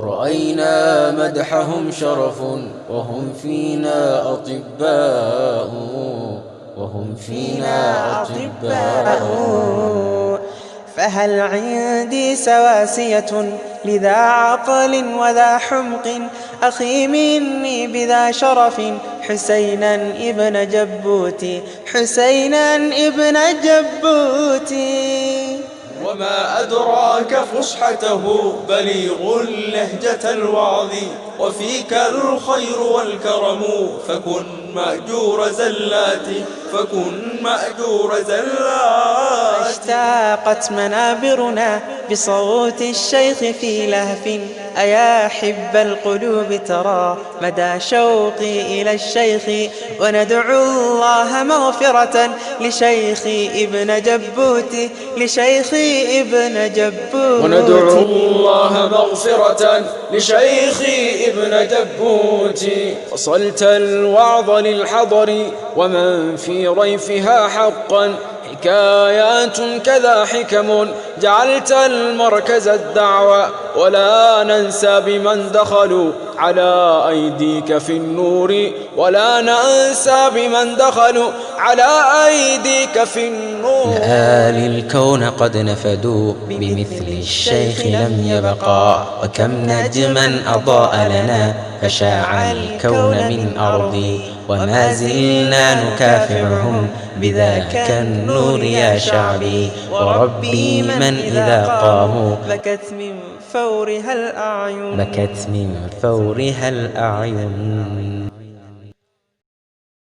رأينا مدحهم شرف وهم فينا أطباء، وهم فينا أطباء. فهل عندي سواسية لذا عقل وذا حمق؟ أخي مني بذا شرف حسينا ابن جبوتي، حسينا ابن جبوتي. وما أدراك فصحته بليغ لهجة الوعظ، وفيك الخير والكرم فكن مأجور زلاتي، فكن مأجور زلاتي. اشتاقت منابرنا بصوت الشيخ في لهف، أيا حب القلوب ترى مدى شوقي إلى الشيخ. وندعو الله مغفرة لشيخي ابن جبوتي، لشيخي ابن جبوتي. وندعو الله مغفرة لشيخي ابن جبوتي. وصلت الوعظ للحضر ومن في ريفها حقا، حكايات كذا حكم جعلت المركز الدعوة. ولا ننسى بمن دخلوا على أيديك في النور، ولا ننسى بمن دخلوا على أيديك في النور. لآل الكون قد نفدوا بمثل الشيخ لم يبقى، وكم نجما أضاء لنا فشاع الكون من أرضي، وما زلنا نكافحهم بذاك النور يا شعبي. وربي من إذا قاموا بكت من فورها الأعين، بكت من فورها الأعين.